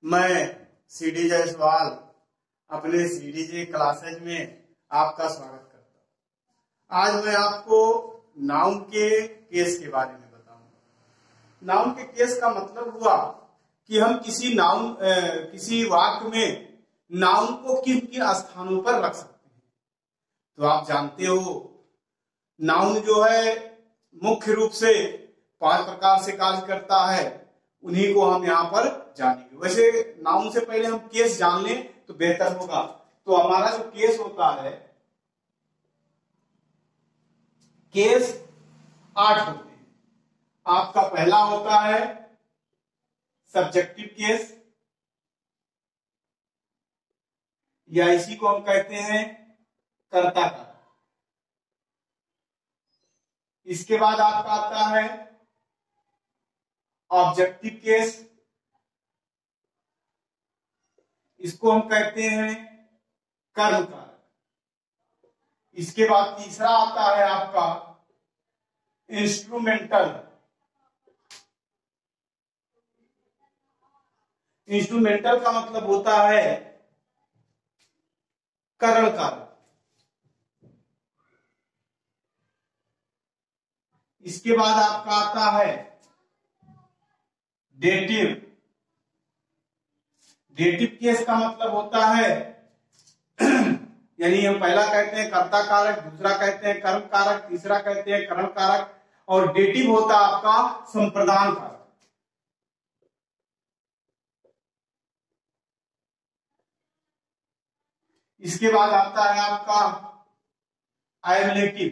मैं सीडी जायसवाल अपने सीडीजे क्लासेज में आपका स्वागत करता हूं। आज मैं आपको नाउन के केस के बारे में बताऊंगा। नाउन के केस का मतलब हुआ कि हम किसी वाक्य में नाउन को किन किन स्थानों पर रख सकते हैं। तो आप जानते हो नाउन जो है मुख्य रूप से 5 प्रकार से कार्य करता है, उन्हीं को हम यहाँ पर जानेंगे। वैसे नाउन से पहले हम केस जान लें तो बेहतर होगा। तो हमारा जो केस होता है, केस 8 होते हैं। आपका पहला होता है सब्जेक्टिव केस, या इसी को हम कहते हैं कर्ता का। इसके बाद आपका आता है ऑब्जेक्टिव केस, इसको हम कहते हैं कर्म कारक। इसके बाद तीसरा आता है आपका इंस्ट्रूमेंटल। इंस्ट्रूमेंटल का मतलब होता है करण कारक। इसके बाद आपका आता है डेटिव। डेटिव केस का मतलब होता है यानी हम पहला कहते हैं कर्ता कारक, दूसरा कहते हैं कर्म कारक, तीसरा कहते हैं करण कारक, और डेटिव होता है आपका संप्रदान कारक। इसके बाद आता है आपका एबलेटिव।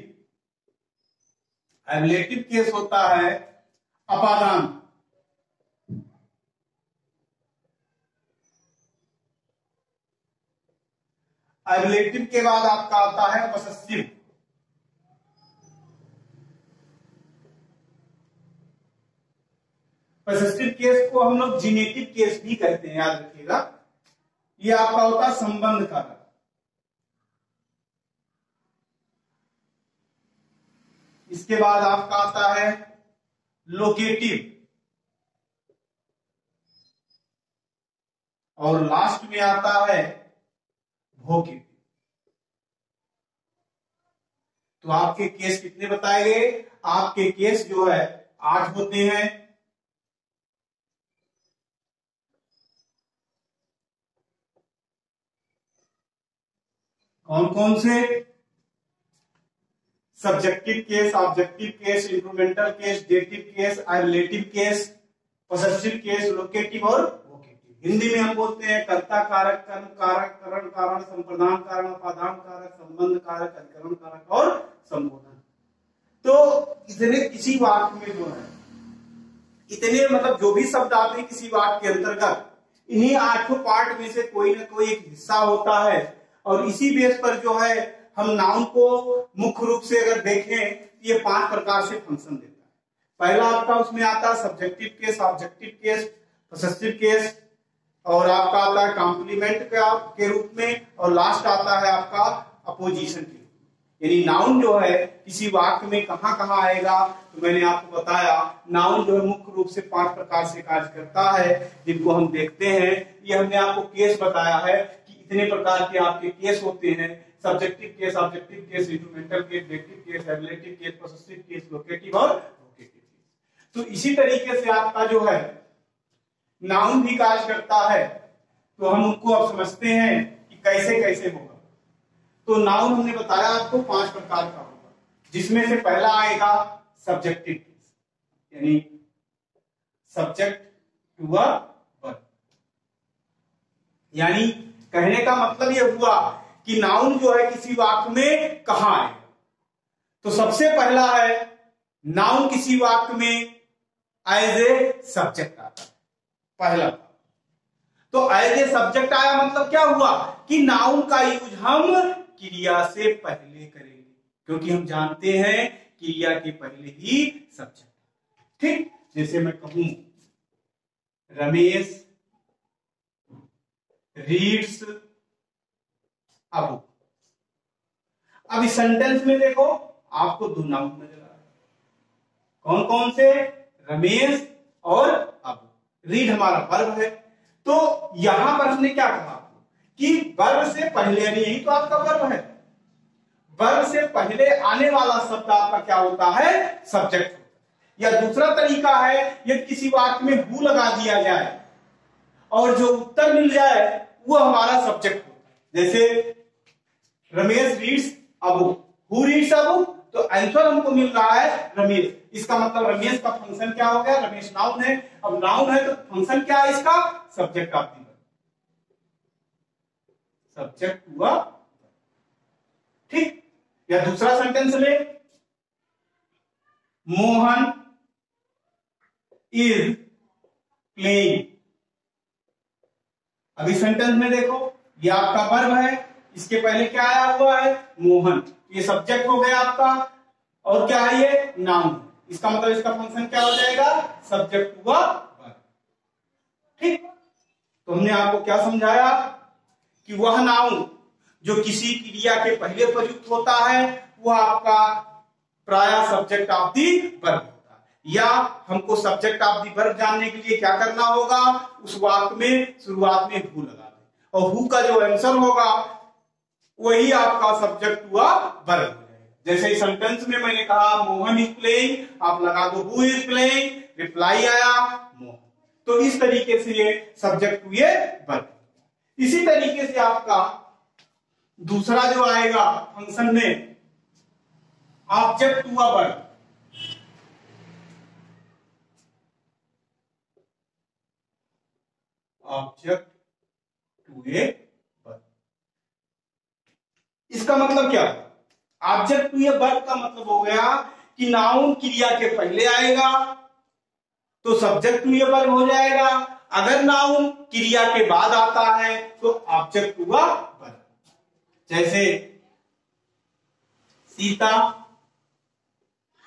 एबलेटिव केस होता है अपादान। एबलेटिव के बाद आपका आता है पसेसिव। पसेसिव केस को हम लोग जिनेटिव केस भी कहते हैं, याद रखिएगा। ये आपका होता है संबंध कारक। इसके बाद आपका आता है लोकेटिव, और लास्ट में आता है भोकेटिव। तो आपके केस कितने बताए गए? आपके केस जो है 8 होते हैं। कौन कौन से? Subjective case, objective case, instrumental case, dative case, एबलेटिव case, possessive case, locative और वोकेटिव। हिंदी में हम बोलते हैं कर्ता कारक, कर्म कारक, करण कारण, संप्रदान कारण, अपादान कारक, संबंध कारक, अधिकरण कारक और संबोधन। तो इतने किसी वाक्य में जो है, इतने मतलब जो भी शब्द आते हैं किसी वाक्य के अंतर्गत, इन्हीं 8 पार्ट में से कोई ना कोई एक हिस्सा होता है, और इसी बेस पर जो है हम नाउन को मुख्य रूप से अगर देखें तो ये 5 प्रकार से फंक्शन देता है। पहला आपका उसमें आता है subjective case, objective case, possessive case, और आपका आता है कॉम्प्लीमेंट के रूप में, और लास्ट आता है आपका अपोजिशन के रूप में। यानी नाउन जो है किसी वाक्य में कहां कहां आएगा, तो मैंने आपको बताया नाउन जो है मुख्य रूप से 5 प्रकार से कार्य करता है, जिनको हम देखते हैं। ये हमने आपको केस बताया है कि इतने प्रकार के आपके केस होते हैं: subjective case, objective case, instrumental case, dative case, एबलेटिव case, possessive case, locative और वोकेटिव केस। तो इसी तरीके से आपका जो है नाउन भी कार्य करता है। तो हम उनको अब समझते हैं कि कैसे कैसे होगा। तो नाउन हमने बताया आपको 5 प्रकार का होगा, जिसमें से पहला आएगा सब्जेक्टिव केस, यानी सब्जेक्ट टू अ वर्ब। यानी कहने का मतलब यह हुआ कि नाउन जो है किसी वाक्य में कहां आएगा। तो सबसे पहला है नाउन किसी वाक्य में एज ए सब्जेक्ट आता है, पहला। तो एज ए सब्जेक्ट आया मतलब क्या हुआ कि नाउन का यूज हम क्रिया से पहले करेंगे, क्योंकि हम जानते हैं क्रिया के पहले ही सब्जेक्ट। ठीक, जैसे मैं कहूं रमेश रीड्स अ बुक। अब इस सेंटेंस में देखो आपको 2 नाउन नजर आ रहे हैं। कौन कौन से? रमेश और अबू। रीड हमारा वर्ब है, तो यहां पर हमने क्या कहा कि वर्ब से पहले, यानी यही तो आपका वर्ब है, वर्ब से पहले आने वाला शब्द आपका क्या होता है, सब्जेक्ट होता है। या दूसरा तरीका है, यदि किसी वाक्य में हु लगा दिया जाए और जो उत्तर मिल जाए वो हमारा सब्जेक्ट होता है। जैसे Ramesh reads a book, who reads a book, तो आंसर हमको मिल रहा है रमेश। इसका मतलब रमेश का फंक्शन क्या हो गया, रमेश नाउन है। अब नाउन है तो फंक्शन क्या है इसका, subject of the verb, subject हुआ, ठीक। या दूसरा सेंटेंस ले, मोहन इज प्लेइंग। अभी सेंटेंस में देखो, ये आपका वर्ब है, इसके पहले क्या आया हुआ है, मोहन, ये सब्जेक्ट हो गया आपका, और क्या है ये, नाउन। इसका मतलब इसका फंक्शन क्या हो जाएगा, सब्जेक्ट हुआ वर्ब, ठीक। तो हमने आपको क्या समझाया कि वह नाउन जो किसी क्रिया के पहले प्रयुक्त होता है वह आपका प्रायः सब्जेक्ट ऑफ दी वर्ब होता है। या हमको सब्जेक्ट ऑफ दी वर्ब जानने के लिए क्या करना होगा, उस वाक्य में शुरुआत में हु लगा दे, और हु का जो आंसर होगा वही आपका सब्जेक्ट हुआ वर्ब हो जाएगा। जैसे इस सेंटेंस में मैंने कहा मोहन इज प्लेइंग, आप लगा दो हु इज प्लेइंग, रिप्लाई आया मोहन। तो इस तरीके से ये सब्जेक्ट हुए वर्ब। इसी तरीके से आपका दूसरा जो आएगा फंक्शन में, ऑब्जेक्ट हुआ verb. Object to a verb, इसका मतलब क्या है, ऑब्जेक्ट टू ए वर्ब का मतलब हो गया कि नाउन क्रिया के पहले आएगा तो सब्जेक्ट टू ए वर्ब हो जाएगा, अगर नाउन क्रिया के बाद आता है तो ऑब्जेक्ट हुआ वर्ब। जैसे सीता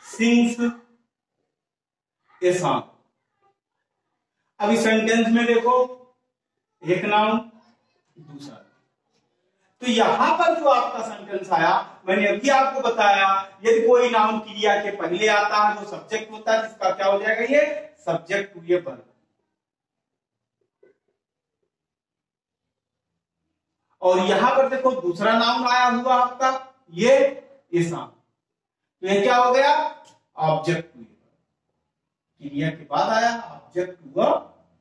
सिंग्स ए सॉन्ग। अभी सेंटेंस में देखो, एक नाउन दूसरा, तो यहां पर जो आपका सेंटेंस आया, मैंने अभी आपको बताया, यदि कोई नाउन क्रिया के पहले आता है तो सब्जेक्ट होता है, जिसका क्या हो जाएगा, ये सब्जेक्ट टू ए वर्ब। और यहां पर देखो दूसरा नाउन आया हुआ आपका, ये सॉन्ग, तो ये क्या हो गया, ऑब्जेक्ट टू ए वर्ब, क्रिया के बाद आया, ऑब्जेक्ट हुआ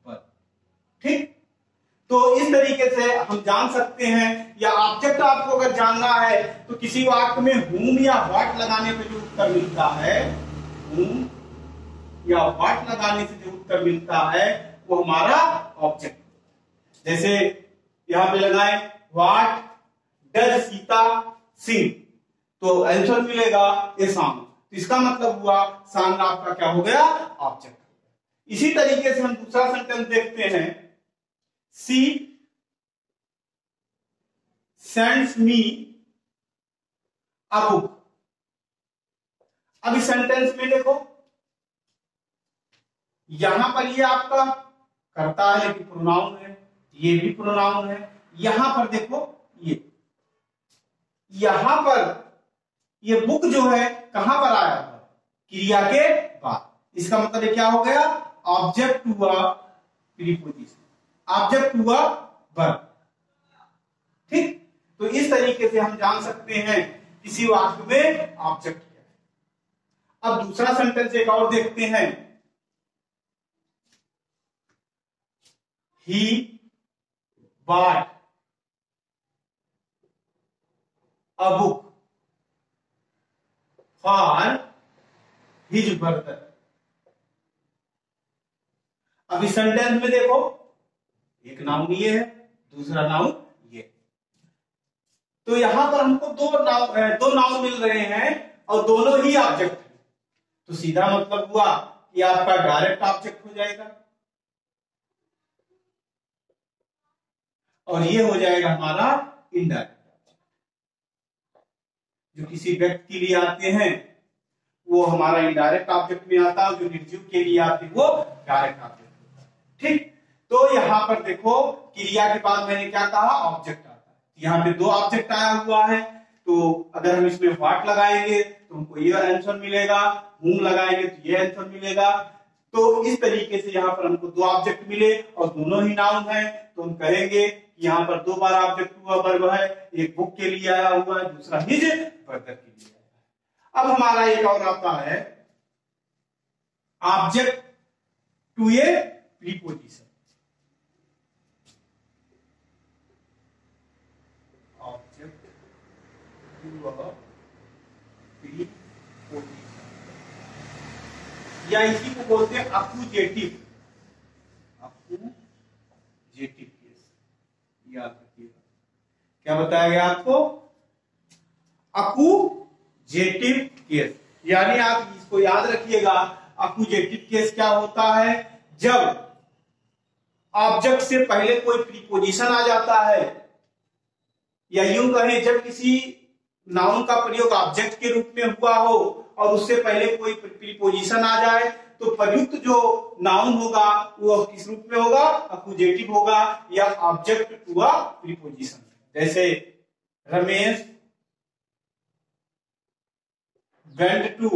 वर्ब, ठीक। तो इस तरीके से हम जान सकते हैं, या ऑब्जेक्ट आपको अगर जानना है तो किसी वाक्य में whom या what लगाने पे जो उत्तर मिलता है, whom या what लगाने से जो उत्तर मिलता है वो हमारा ऑब्जेक्ट। जैसे यहां पे लगाए व्हाट डज सीता सिंग, तो आंसर मिलेगा ए सॉन्ग, तो इसका मतलब हुआ सॉन्ग आपका क्या हो गया, ऑब्जेक्ट। इसी तरीके से हम दूसरा सेंटेंस देखते हैं, सी सेंड्स मी अ बुक। अब इस सेंटेंस में देखो, यहां पर ये आपका करता है लेकिन प्रोनाउन है, ये भी प्रोनाउन है। यहां पर देखो, ये यहां पर ये बुक जो है कहां पर आया था, क्रिया के बाद। इसका मतलब क्या हो गया, ऑब्जेक्ट हुआ प्रीपोजिशन, ऑब्जेक्ट हुआ वर्ब, ठीक। तो इस तरीके से हम जान सकते हैं किसी वाक्य में ऑब्जेक्ट क्या है। अब दूसरा सेंटेंस एक और देखते हैं, he bought a book for his brother. अब इस सेंटेंस में देखो, एक नाउन ये है, दूसरा नाउन ये, तो यहां पर हमको दो नाउन मिल रहे हैं और दोनों ही ऑब्जेक्ट हैं, तो सीधा मतलब हुआ कि आपका डायरेक्ट ऑब्जेक्ट हो जाएगा, और ये हो जाएगा हमारा इनडायरेक्ट। जो किसी व्यक्ति के लिए आते हैं वो हमारा इनडायरेक्ट ऑब्जेक्ट में आता है, जो निर्जीव के लिए आते हैं वो डायरेक्ट ऑब्जेक्ट होता है, ठीक। तो यहां पर देखो, क्रिया के बाद मैंने क्या कहा, ऑब्जेक्ट आता है। यहाँ पे दो ऑब्जेक्ट आया हुआ है, तो अगर हम इसमें व्हाट लगाएंगे तो हमको ये आंसर मिलेगा, whom लगाएंगे तो ये आंसर मिलेगा। तो इस तरीके से यहाँ पर हमको दो ऑब्जेक्ट मिले और दोनों ही नाउन है, तो हम कहेंगे कि यहाँ पर दो बार ऑब्जेक्ट हुआ वर्ब है, एक बुक के लिए आया हुआ है, दूसरा हिज ब्रदर के लिए आया है। अब हमारा एक और आता है object to a preposition. Object to a preposition, या इसी को बोलते हैं अक्यूजेटिव। अक्यूजेटिव केस, याद रखिएगा। क्या बताया गया आपको? अक्यूजेटिव केस, यानी आप इसको याद रखिएगा। अक्यूजेटिव केस क्या होता है? जब ऑब्जेक्ट से पहले कोई प्रीपोजिशन आ जाता है, या यूं कहें जब किसी नाउन का प्रयोग ऑब्जेक्ट के रूप में हुआ हो और उससे पहले कोई प्रीपोजिशन आ जाए, तो प्रयुक्त जो नाउन होगा वो किस रूप में होगा? अक्यूजेटिव होगा, या ऑब्जेक्ट टू अ प्रीपोजिशन। जैसे रमेश वेंट टू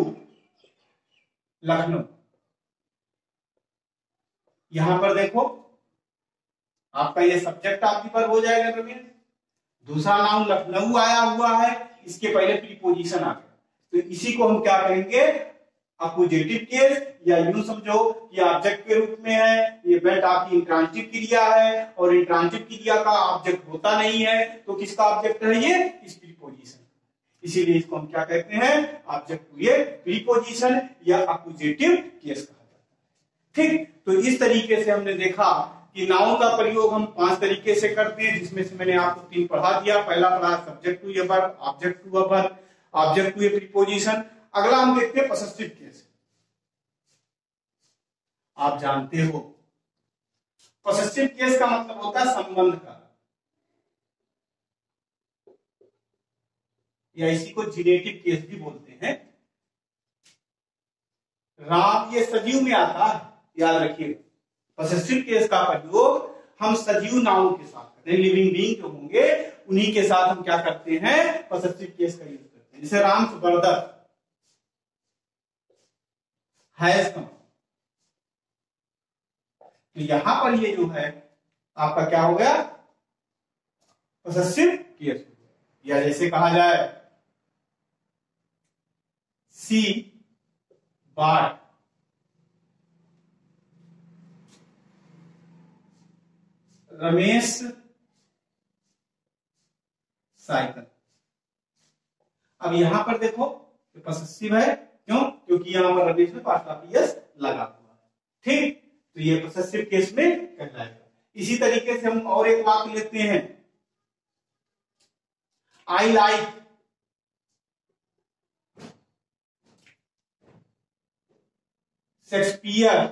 लखनऊ। यहां पर देखो आपका ये सब्जेक्ट आपकी पर हो जाएगा रमेश, दूसरा नाउन लखनऊ आया हुआ है, इसके पहले प्रीपोजिशन आ गया, तो इसी को हम क्या कहेंगे? अक्यूजेटिव केस, या यूं समझो कि ऑब्जेक्ट के रूप में है, ये वेंट आपकी इंट्रांजिटिव क्रिया है और इंट्रांजिटिव क्रिया का ऑब्जेक्ट होता नहीं है, तो किसका ऑब्जेक्ट है? ये इस प्रीपोजिशन। इसीलिए इसको हम क्या कहते हैं? ऑब्जेक्ट टू ए प्रीपोजिशन या अक्यूजेटिव केस कहा जाता है। ठीक, तो इस तरीके से हमने देखा कि नाउन का प्रयोग हम 5 तरीके से करते हैं, जिसमें से मैंने आपको 3 पढ़ा दिया। पहला पढ़ा subject to a verb, object to a verb, object to a preposition. अगला हम देखते हैं पॉसेसिव केस। आप जानते हो पॉसेसिव केस का मतलब होता है संबंध का, या इसी को जिनेटिव केस भी बोलते हैं। राम, ये सजीव में आता है, याद रखिए। पॉसेसिव केस का प्रयोग हम सजीव नाउन के साथ करते हैं, लिविंग बीइंग जो होंगे उन्हीं के साथ हम क्या करते हैं? पॉसेसिव केस का यूज करते हैं। जैसे राम ब्रदर हैज कम, तो यहां पर ये जो है आपका क्या हो गया? पॉसेसिव केस हो गया। या जैसे कहा जाए सी बॉट रमेश साइकिल। अब यहां पर देखो पॉसेसिव है, क्यों? क्योंकि यहां पर रमेश में पास्ट ऑफ ईएस लगा हुआ है। ठीक, तो ये पॉसेसिव केस में कहलाएगा। इसी तरीके से हम और एक वाक्य लेते हैं, आई लाइक शेक्सपियर्स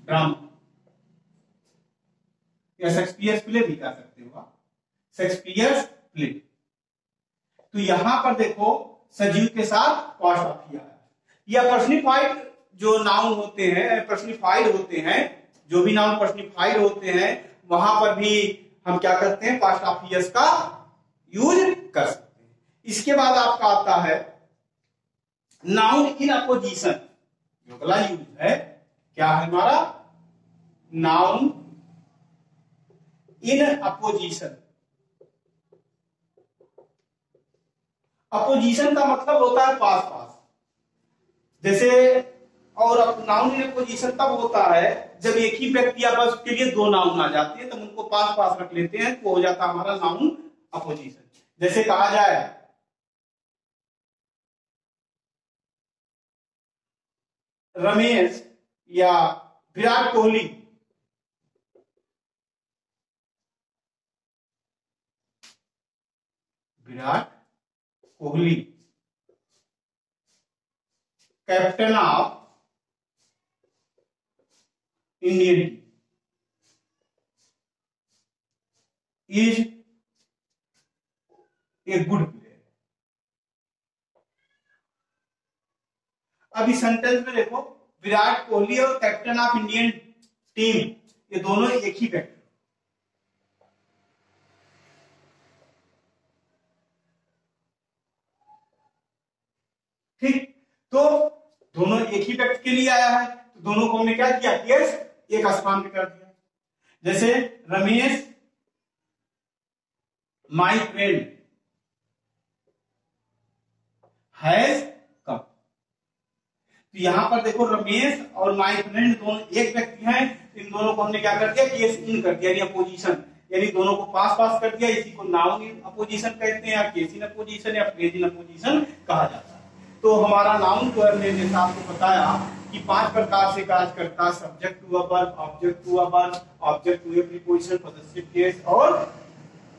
ड्रामा, या शेक्सपियर्स प्ले भी कह सकते हो आप, शेक्सपियर्स प्ले। तो यहां पर देखो सजीव के साथ पास्ट ऑफ ईएस है, या पर्सनिफाइड जो नाउन होते हैं, पर्सनिफाइड होते हैं, जो भी नाउन पर्सनिफाइड होते हैं वहां पर भी हम क्या करते हैं? पास्ट ऑफ ईएस का यूज कर सकते हैं। इसके बाद आपका आता है नाउन इन अपोजिशन, जो अगला यूज है क्या है हमारा? Noun in opposition. अपोजिशन का मतलब होता है पास पास। जैसे, और नाउन इन अपोजिशन तब होता है जब एक ही व्यक्ति या बस उसके लिए दो नाउन आ जाते हैं, तब उनको पास पास रख लेते हैं, तो हो जाता है हमारा नाउन अपोजिशन। जैसे कहा जाए रमेश या Virat Kohli, Virat Kohli captain of Indian team is a good player. अब इस सेंटेंस में देखो विराट कोहली और कैप्टन ऑफ इंडियन टीम ये दोनों एक ही व्यक्ति, ठीक, तो दोनों एक ही व्यक्ति के लिए आया है, तो दोनों को हमने क्या किया, केस एक स्थान पे कर दिया। जैसे Ramesh my friend has come, तो यहां पर देखो रमेश और माई फ्रेंड दोनों एक व्यक्ति हैं, इन दोनों को हमने क्या कर दिया, केस इन कर दिया, यानी अपोजिशन, यानी दोनों को पास पास कर दिया। इसी को नाउन इन अपोजिशन कहते हैं, या केस इन अपोजिशन या फ्रेज इन अपोजिशन कहा जाता है। तो हमारा नाउन जो है, मैंने जैसा आपको बताया कि 5 प्रकार से कार्य करता है, subject to a verb, object to a verb, object to a preposition, possessive case और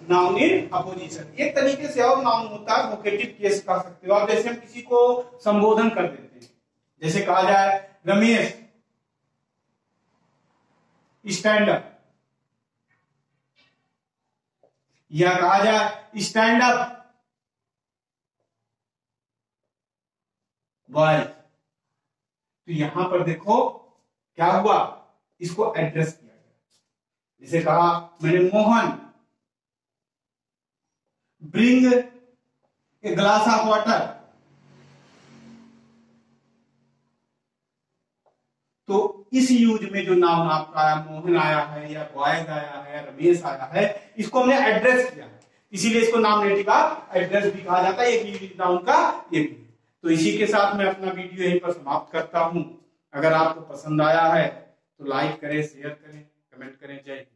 नाउन इन अपोजिशन। एक तरीके से और नाउन होता है वोकेटिव केस कह सकते हो आप। जैसे हम किसी को संबोधन कर देते हैं, जैसे कहा जाए रमेश स्टैंड अप, या कहा जाए स्टैंड अप बॉय, तो यहां पर देखो क्या हुआ, इसको एड्रेस किया गया। जैसे कहा मैंने Mohan bring a glass of water, तो इस यूज में जो नाउन आपका आया, मोहन आया है या बॉयज आया है, रमेश आया है, इसको हमने एड्रेस किया है, इसीलिए इसको नॉमिनेटिव का एड्रेस भी कहा जाता है, एक यूज नाउन का एक। तो इसी के साथ मैं अपना वीडियो यहीं पर समाप्त करता हूं। अगर आपको पसंद आया है तो लाइक करें, शेयर करें, कमेंट करें। जय हिंद।